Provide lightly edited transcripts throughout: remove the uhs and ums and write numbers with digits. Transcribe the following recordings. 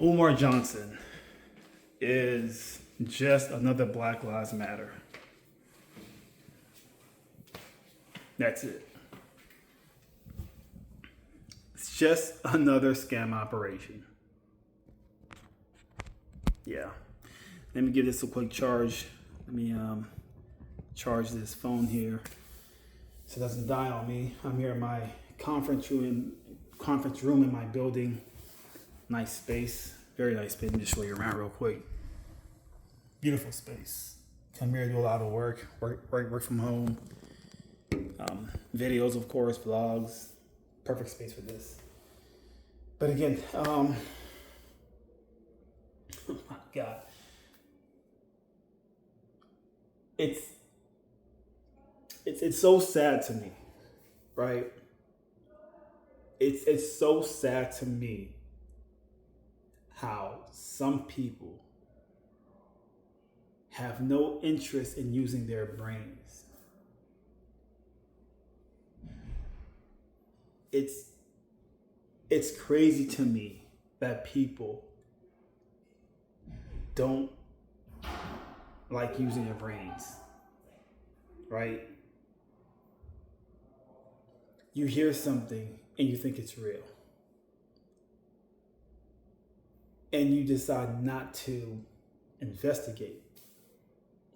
Umar Johnson is just another Black Lives Matter. That's it. It's just another scam operation. Yeah. Let me give this a quick charge. Let me charge this phone here so it doesn't die on me. I'm here in my conference room in my building. Nice space. Very nice space. Let me just show you around real quick. Beautiful space. Come here, do a lot of work from home. Videos, of course, vlogs. Perfect space for this. But again, oh my God. It's so sad to me, right? It's so sad to me how some people have no interest in using their brains. It's crazy to me that people don't like using their brains, right? You hear something and you think it's real. And you decide not to investigate,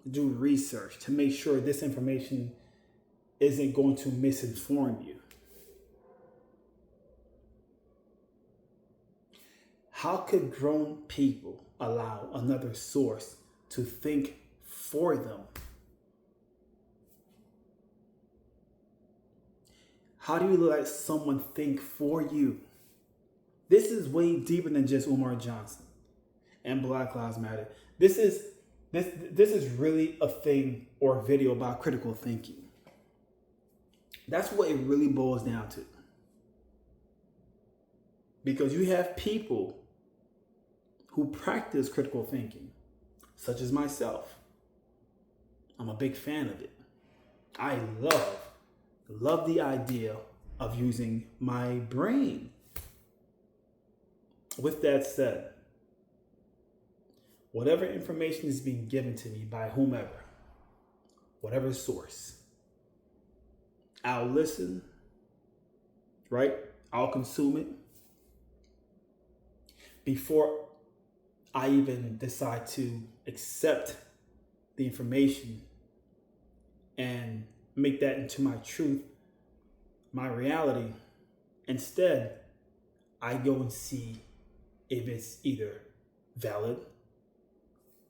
do research to make sure this information isn't going to misinform you. How could grown people allow another source to think for them? How do you let someone think for you? This is way deeper than just Umar Johnson and Black Lives Matter. This is really a thing or a video about critical thinking. That's what it really boils down to. Because you have people who practice critical thinking, such as myself. I'm a big fan of it. I love the idea of using my brain. With that said, whatever information is being given to me by whomever, whatever source, I'll listen, right? I'll consume it before I even decide to accept the information and make that into my truth, my reality. Instead, I go and see if it's either valid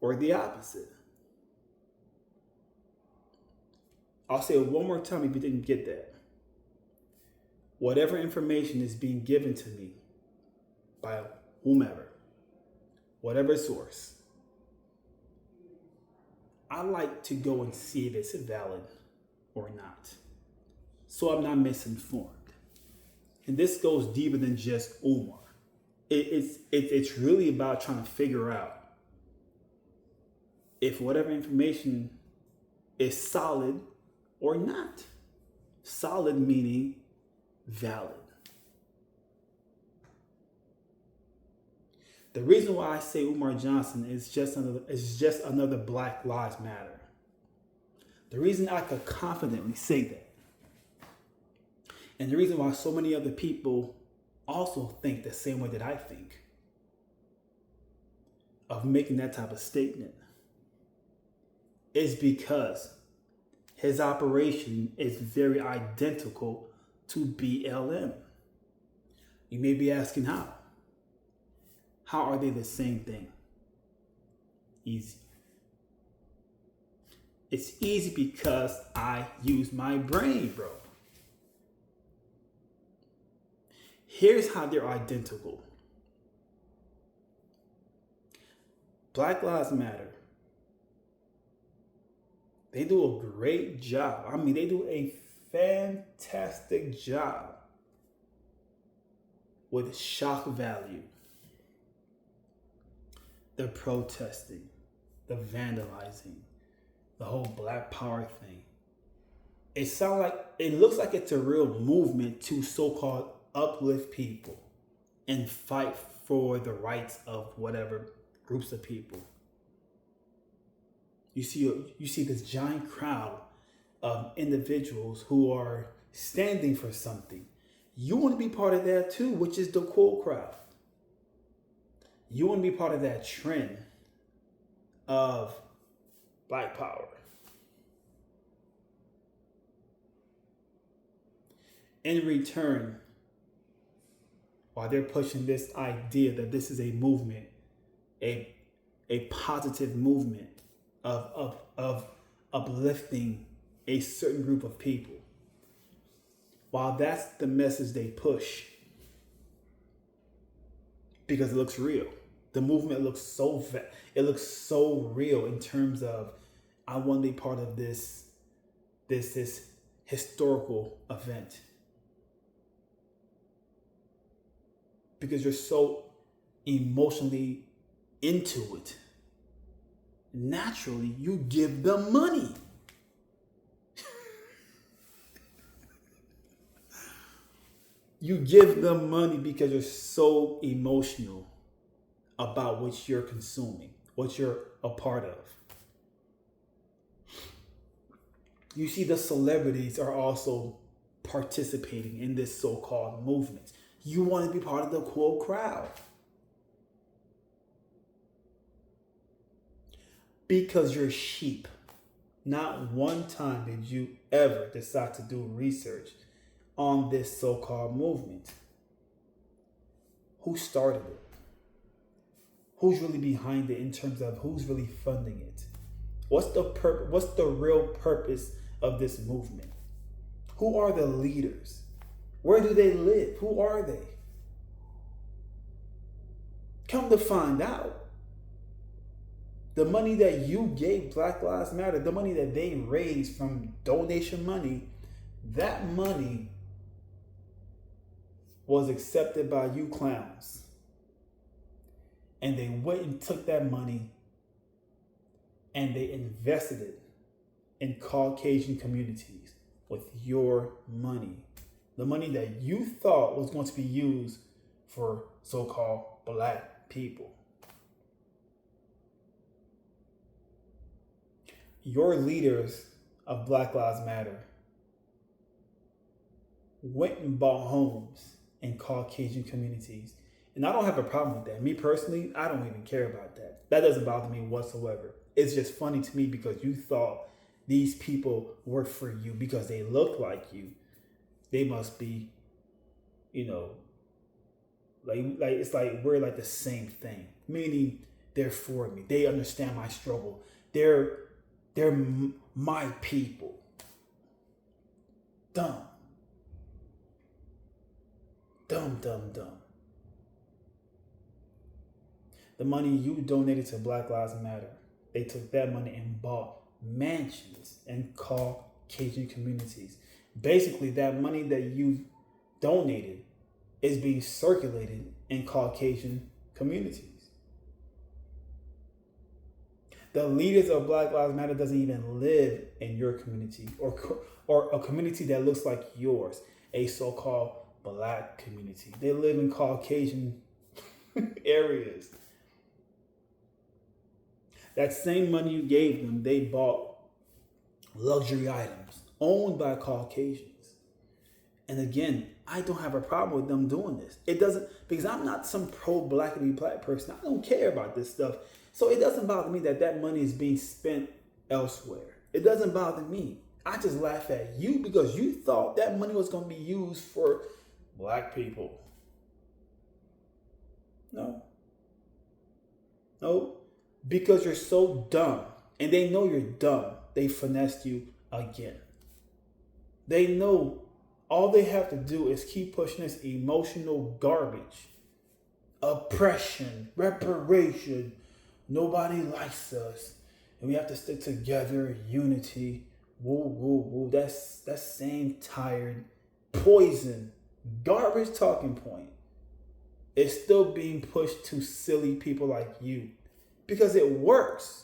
or the opposite. I'll say it one more time if you didn't get that. Whatever information is being given to me by whomever, whatever source, I like to go and see if it's valid or not, so I'm not misinformed. And this goes deeper than just Umar. It's really about trying to figure out if whatever information is solid or not. Solid meaning valid. The reason why I say Umar Johnson is just another Black Lives Matter. The reason I could confidently say that, and the reason why so many other people also think the same way that I think of making that type of statement, is because his operation is very identical to BLM. You may be asking how. How are they the same thing? Easy. It's easy because I use my brain, bro. Here's how they're identical. Black Lives Matter. They do a great job. I mean, they do a fantastic job with shock value. The protesting, the vandalizing, the whole Black Power thing. It looks like it's a real movement to so-called uplift people and fight for the rights of whatever groups of people. You see this giant crowd of individuals who are standing for something. You want to be part of that too, which is the cool crowd. You want to be part of that trend of Black power. In return, while they're pushing this idea that this is a movement, a positive movement of uplifting a certain group of people, while that's the message they push, because it looks real. The movement looks so real in terms of, I want to be part of this historical event. Because you're so emotionally into it. Naturally, you give them money. You give them money because you're so emotional about what you're consuming, what you're a part of. You see, the celebrities are also participating in this so-called movement. You want to be part of the cool crowd. Because you're sheep. Not one time did you ever decide to do research on this so-called movement. Who started it? Who's really behind it in terms of who's really funding it? What's the real purpose of this movement? Who are the leaders? Where do they live? Who are they? Come to find out, the money that you gave Black Lives Matter, the money that they raised from donation money, that money was accepted by you clowns. And they went and took that money and they invested it in Caucasian communities with your money. The money that you thought was going to be used for so-called Black people. Your leaders of Black Lives Matter went and bought homes in Caucasian communities. And I don't have a problem with that. Me personally, I don't even care about that. That doesn't bother me whatsoever. It's just funny to me because you thought these people work for you because they look like you. They must be, like it's like we're like the same thing. Meaning they're for me. They understand my struggle. They're my people. Dumb. Dumb. The money you donated to Black Lives Matter, they took that money and bought mansions in Caucasian communities. Basically, that money that you donated is being circulated in Caucasian communities. The leaders of Black Lives Matter doesn't even live in your community or a community that looks like yours, a so-called Black community. They live in Caucasian areas. That same money you gave them, they bought luxury items owned by Caucasians. And again, I don't have a problem with them doing this. It doesn't, because I'm not some pro-Black person. I don't care about this stuff. So it doesn't bother me that money is being spent elsewhere. It doesn't bother me. I just laugh at you because you thought that money was going to be used for Black people. No, because you're so dumb. And they know you're dumb. They finessed you again. They know all they have to do is keep pushing this emotional garbage. Oppression, reparation. Nobody likes us. And we have to stick together, unity. Woo. That's same tired, poison, garbage talking point. It's still being pushed to silly people like you. Because it works.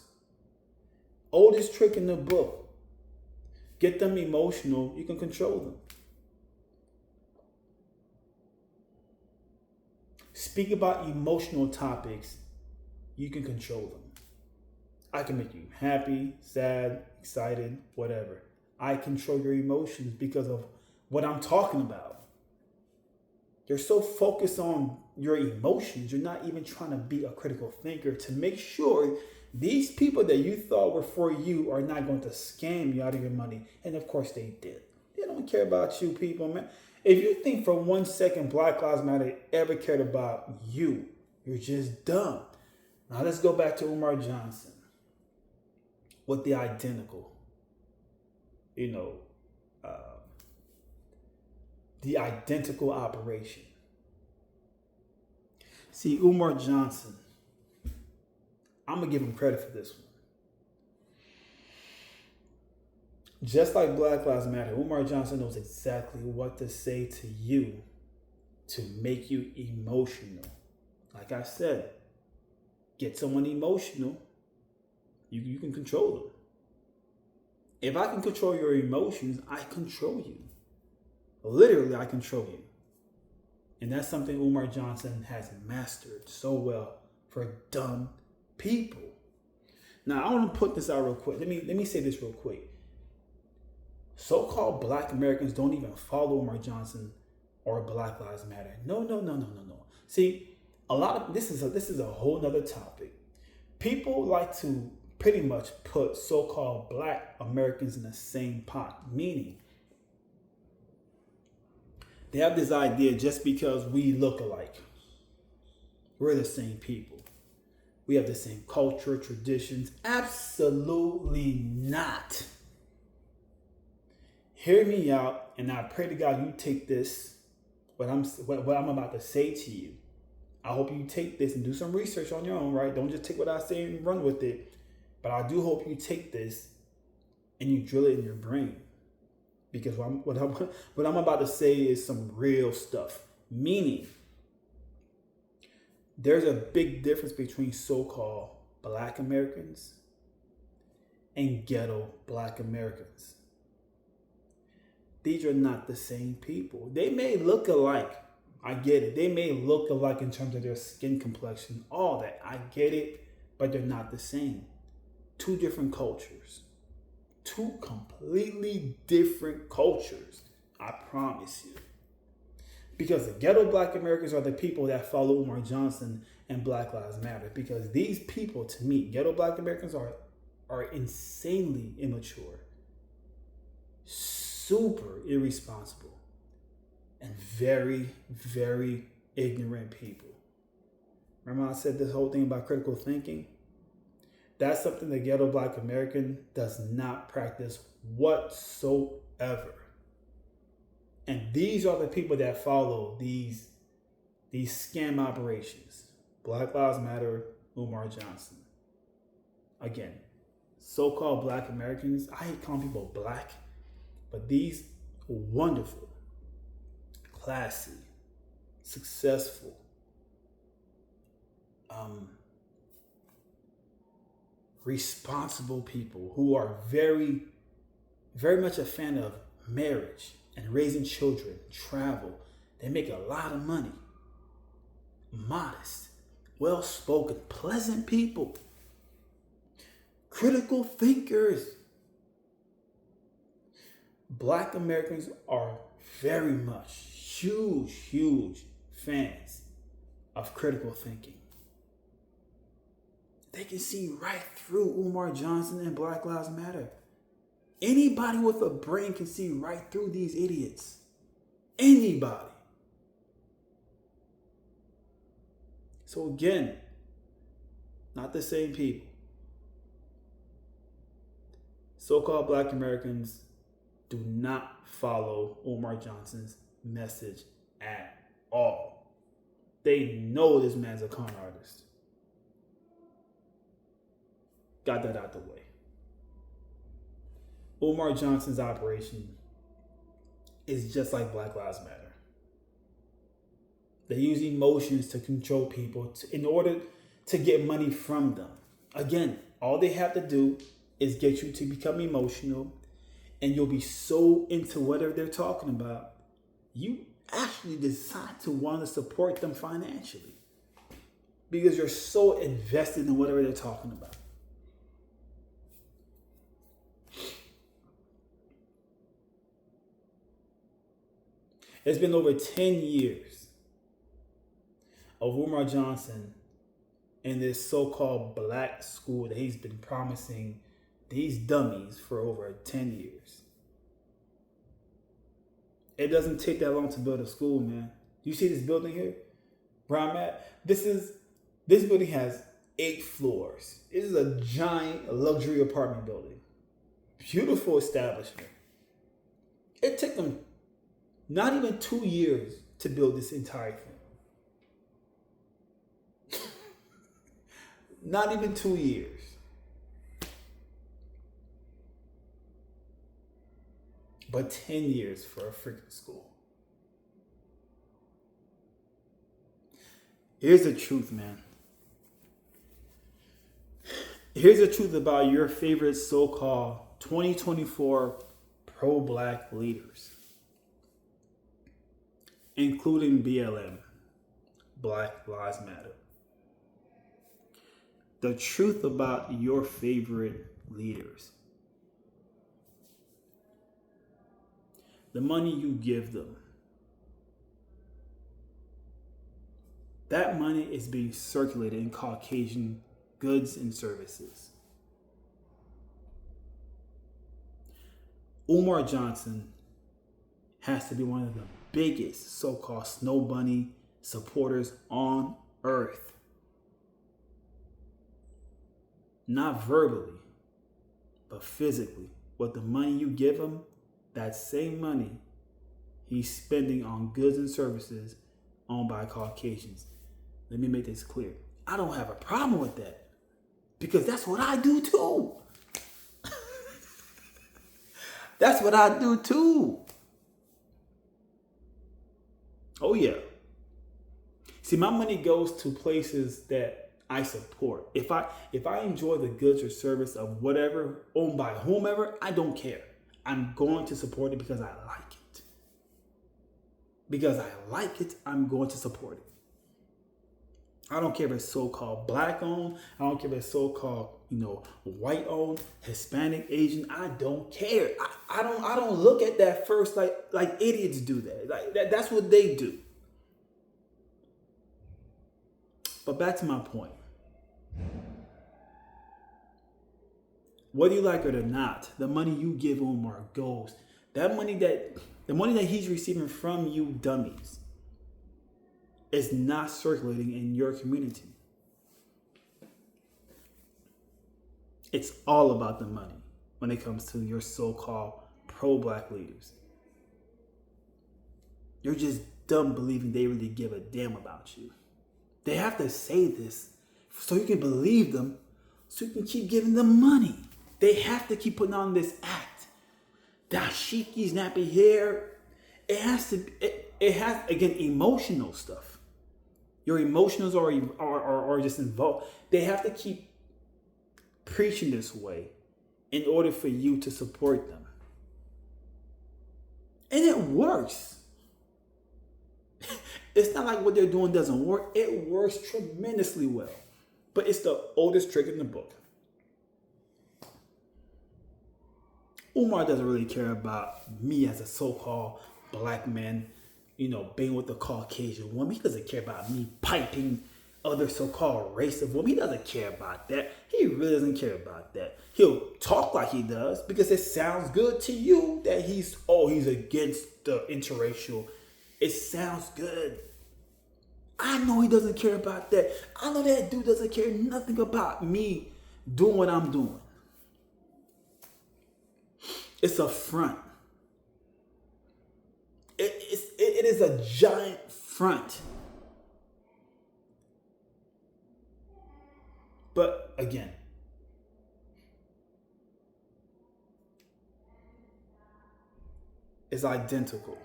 Oldest trick in the book. Get them emotional, you can control them. speak about emotional topics, you can control them. I can make you happy, sad, excited, whatever. I control your emotions because of what I'm talking about. You're so focused on your emotions, you're not even trying to be a critical thinker to make sure these people that you thought were for you are not going to scam you out of your money. And of course they did. They don't care about you people, man. If you think for 1 second Black Lives Matter ever cared about you, you're just dumb. Now let's go back to Umar Johnson with the identical, the identical operation. See, Umar Johnson, I'm going to give him credit for this one. Just like Black Lives Matter, Umar Johnson knows exactly what to say to you to make you emotional. Like I said, get someone emotional, you can control them. If I can control your emotions, I control you. Literally, I control you. And that's something Umar Johnson has mastered so well for dumb people. Now, I want to put this out real quick. Let me say this real quick. So-called Black Americans don't even follow Umar Johnson or Black Lives Matter. No. See, this is a whole nother topic. People like to pretty much put so-called Black Americans in the same pot, meaning they have this idea just because we look alike, we're the same people. We have the same culture, traditions. Absolutely not. Hear me out, and I pray to God you take this, what I'm about to say to you. I hope you take this and do some research on your own, right? Don't just take what I say and run with it. But I do hope you take this and you drill it in your brain. Because what I'm about to say is some real stuff. Meaning, there's a big difference between so-called Black Americans and ghetto Black Americans. These are not the same people. They may look alike. I get it. They may look alike in terms of their skin complexion, all that. I get it, but they're not the same. Two different cultures. Two completely different cultures. I promise you. Because the ghetto Black Americans are the people that follow Umar Johnson and Black Lives Matter. Because these people, to me, ghetto Black Americans are insanely immature, super irresponsible, and very, very ignorant people. Remember I said this whole thing about critical thinking? That's something the ghetto Black American does not practice whatsoever. And these are the people that follow these scam operations. Black Lives Matter, Umar Johnson. Again, so-called Black Americans, I hate calling people black, but these wonderful, classy, successful, responsible people who are very, very much a fan of marriage and raising children, travel. They make a lot of money. Modest, well-spoken, pleasant people. Critical thinkers. Black Americans are very much huge fans of critical thinking. They can see right through Umar Johnson and Black Lives Matter. Anybody with a brain can see right through these idiots. Anybody. So again, not the same people. So-called Black Americans do not follow Umar Johnson's message at all. They know this man's a con artist. Got that out the way. Umar Johnson's operation is just like Black Lives Matter. They use emotions to control people in order to get money from them. Again, all they have to do is get you to become emotional, and you'll be so into whatever they're talking about. You actually decide to want to support them financially because you're so invested in whatever they're talking about. It's been over 10 years of Umar Johnson in this so-called black school that he's been promising these dummies for over 10 years. It doesn't take that long to build a school, man. You see this building here? Where I'm at? This building has 8 floors. It is a giant luxury apartment building. Beautiful establishment. It took them not even 2 years to build this entire thing. Not even 2 years. But 10 years for a freaking school. Here's the truth, man. Here's the truth about your favorite so-called 2024 pro-black leaders, including BLM, Black Lives Matter. The truth about your favorite leaders. The money you give them. That money is being circulated in Caucasian goods and services. Umar Johnson has to be one of the biggest so-called snow bunny supporters on earth. Not verbally, but physically. With the money you give him, that same money he's spending on goods and services owned by Caucasians. Let me make this clear. I don't have a problem with that because that's what I do too. That's what I do too. Oh yeah. See, my money goes to places that I support. If I enjoy the goods or service of whatever owned by whomever, I don't care. I'm going to support it because I like it. Because I like it, I'm going to support it. I don't care if it's so-called black owned. I don't care if it's so-called, white owned, Hispanic, Asian. I don't care. I don't look at that first like idiots do that. That's what they do. But back to my point. Whether you like it or not, the money you give Umar goes. The money that he's receiving from you dummies is not circulating in your community. It's all about the money when it comes to your so-called pro-black leaders. You're just dumb believing they really give a damn about you. They have to say this so you can believe them, so you can keep giving them money. They have to keep putting on this act. Dashiki, nappy hair. It has again, emotional stuff. Your emotions are just involved. They have to keep preaching this way in order for you to support them. And it works. It's not like what they're doing doesn't work. It works tremendously well. But it's the oldest trick in the book. Umar doesn't really care about me as a so-called black man, being with the Caucasian woman. He doesn't care about me piping other so-called race of women. He doesn't care about that. He really doesn't care about that. He'll talk like he does because it sounds good to you that he's against the interracial. It sounds good. I know he doesn't care about that. I know that dude doesn't care nothing about me doing what I'm doing. It's a front. It is a giant front. But again, it's identical.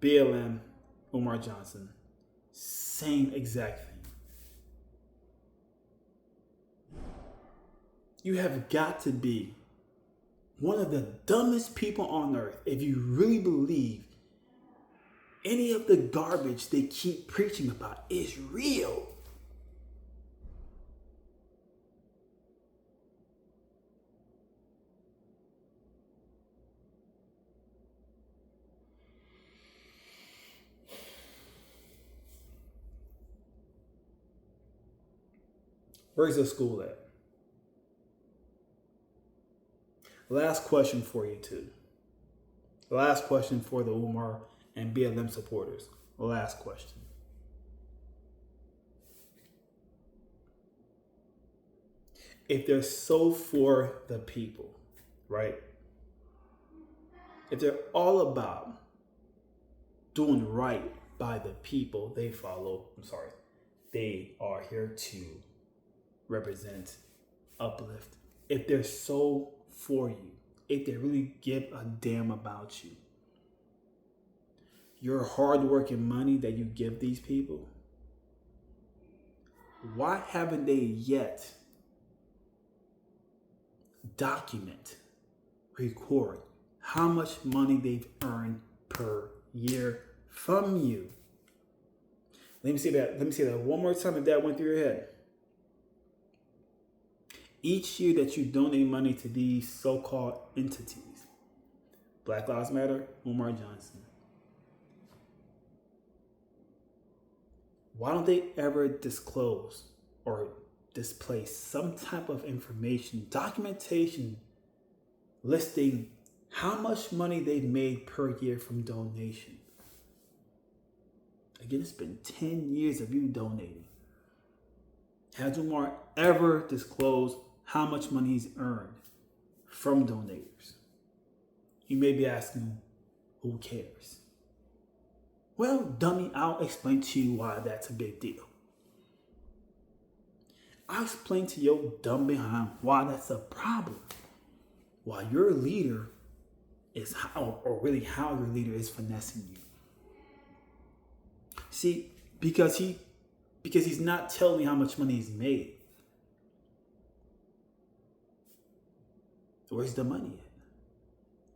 BLM, Umar Johnson, same exact thing. You have got to be one of the dumbest people on earth if you really believe any of the garbage they keep preaching about is real. Where's the school at? Last question for you two. Last question for the Umar and BLM supporters. Last question. If they're so for the people, right? If they're all about doing right by the people they follow, they are here to represent, uplift. If they're so for you, if they really give a damn about you, your hard-working money that you give these people, why haven't they yet document, record how much money they've earned per year from you? Let me say that one more time if that went through your head. Each year that you donate money to these so-called entities, Black Lives Matter, Umar Johnson, why don't they ever disclose or display some type of information, documentation, listing how much money they've made per year from donation? Again, it's been 10 years of you donating. Has Umar ever disclosed how much money he's earned from donators? You may be asking, who cares? Well, dummy, I'll explain to you why that's a big deal. I'll explain to your dumb behind why that's a problem. Why your leader is how your leader is finessing you. See, because he's not telling you how much money he's made. Where's the money at?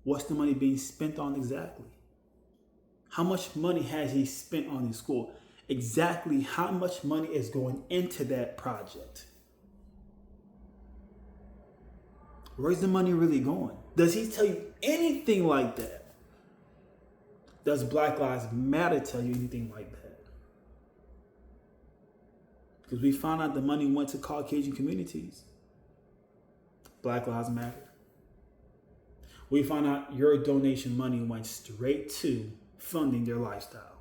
What's the money being spent on exactly? How much money has he spent on his school? Exactly how much money is going into that project? Where's the money really going? Does he tell you anything like that? Does Black Lives Matter tell you anything like that? Because we found out the money went to Caucasian communities. Black Lives Matter. We found out your donation money went straight to funding their lifestyle.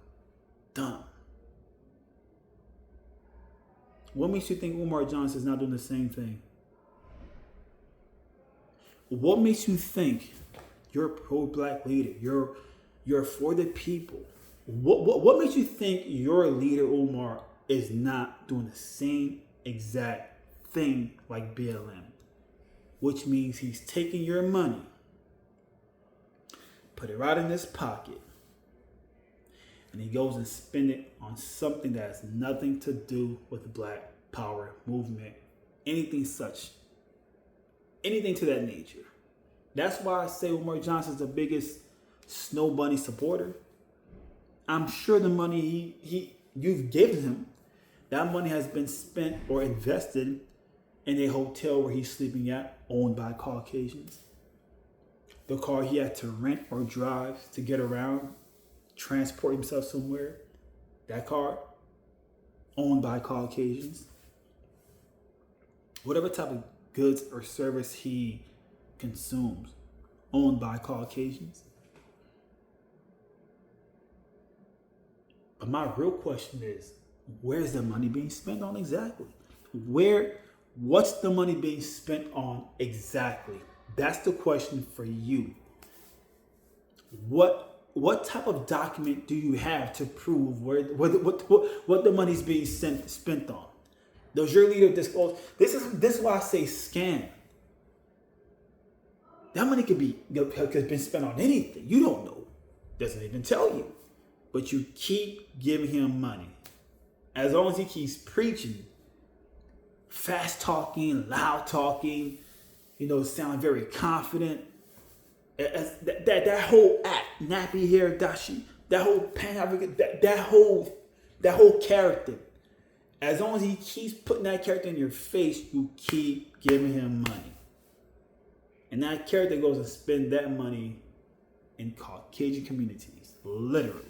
Done. What makes you think Umar Johnson is not doing the same thing? What makes you think you're a pro-black leader? You're for the people. What makes you think your leader Umar is not doing the same exact thing like BLM? Which means he's taking your money, put it right in his pocket, and he goes and spend it on something that has nothing to do with the Black Power movement, anything to that nature. That's why I say Umar Johnson's the biggest Snow Bunny supporter. I'm sure the money you've given him, that money has been spent or invested in a hotel where he's sleeping at, owned by Caucasians. The car he had to rent or drive to get around, transport himself somewhere, that car, owned by Caucasians. Whatever type of goods or service he consumes, owned by Caucasians. But my real question is, where's the money being spent on exactly? What's the money being spent on exactly? That's the question for you. What type of document do you have to prove what the money's being spent on? Does your leader disclose? This is why I say scam. That money could have been spent on anything. You don't know. Doesn't even tell you. But you keep giving him money. As long as he keeps preaching, fast talking, loud talking, sound very confident. That whole act, nappy hair, dashi, That whole Pan-African, that whole character. As long as he keeps putting that character in your face, you keep giving him money. And that character goes and spend that money in Caucasian communities. Literally.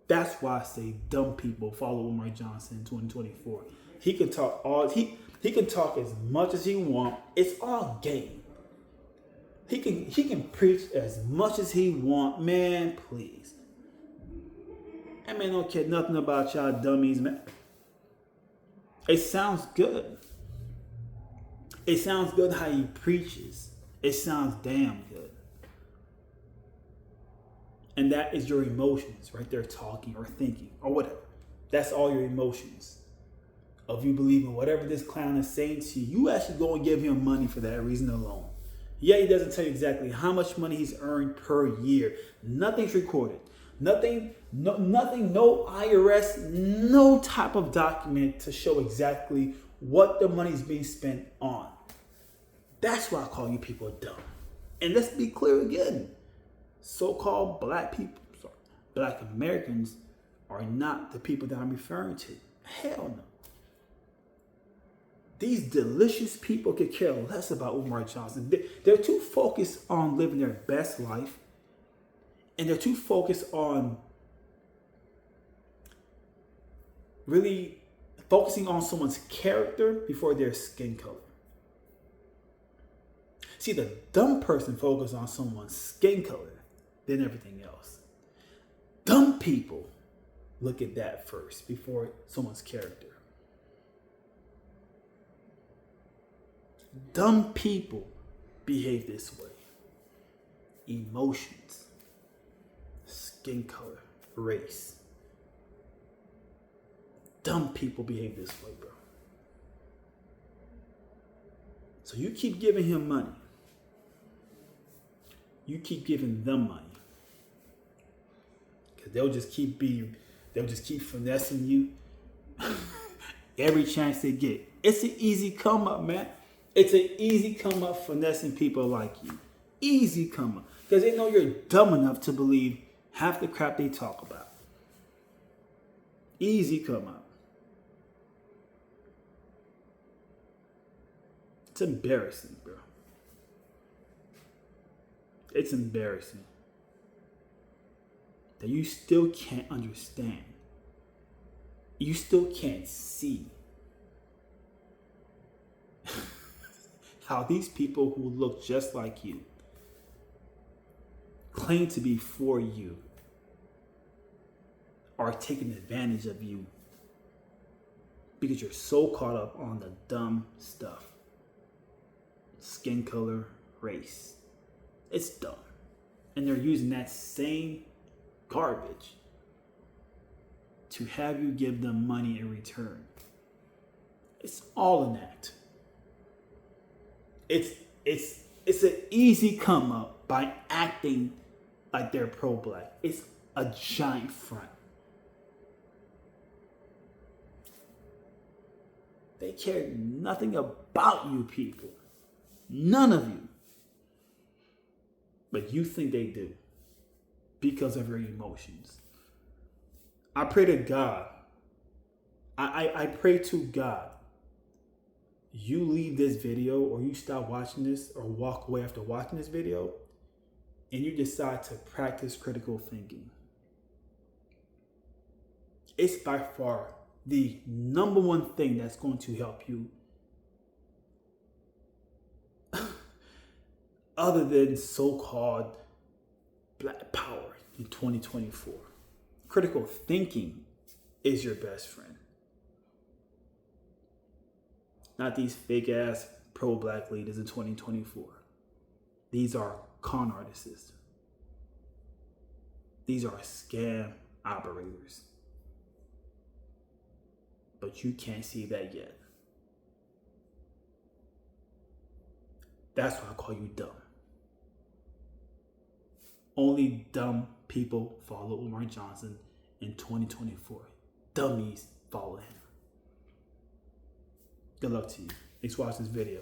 That's why I say dumb people follow Umar Johnson in 2024. He can talk he can talk as much as he wants. It's all game. He can preach as much as he want. Man, please. That man don't care nothing about y'all dummies, man. It sounds good. It sounds good how he preaches. It sounds damn good. And that is your emotions right there, talking or thinking or whatever. That's all your emotions of you believing whatever this clown is saying to you. You actually go and give him money for that reason alone. Yeah, he doesn't tell you exactly how much money he's earned per year. Nothing's recorded. Nothing, no IRS, no type of document to show exactly what the money's being spent on. That's why I call you people dumb. And let's be clear again. So-called black people, black Americans are not the people that I'm referring to. Hell no. These delicious people could care less about Umar Johnson. They're too focused on living their best life. And they're too focused on really focusing on someone's character before their skin color. See, the dumb person focuses on someone's skin color, then everything else. Dumb people look at that first before someone's character. Dumb people behave this way. Emotions, skin color, race. Dumb people behave this way, bro. So you keep giving him money. You keep giving them money. Because they'll just keep finessing you every chance they get. It's an easy come up, man. It's an easy come up finessing people like you. Easy come up. Because they know you're dumb enough to believe half the crap they talk about. Easy come up. It's embarrassing, bro. It's embarrassing that you still can't understand. You still can't see how these people who look just like you claim to be for you are taking advantage of you because you're so caught up on the dumb stuff. Skin color, race. It's dumb. And they're using that same garbage to have you give them money in return. It's all an act. It's an easy come up by acting like they're pro-black. It's a giant front. They care nothing about you people. None of you. But you think they do because of your emotions. I pray to God. I pray to God. You leave this video or you stop watching this or walk away after watching this video and you decide to practice critical thinking. It's by far the number one thing that's going to help you other than so-called black power in 2024. Critical thinking is your best friend. Not these fake ass pro-black leaders in 2024. These are con artists. These are scam operators. But you can't see that yet. That's why I call you dumb. Only dumb people follow Umar Johnson in 2024. Dummies follow him. Good luck to you. Thanks for watching this video.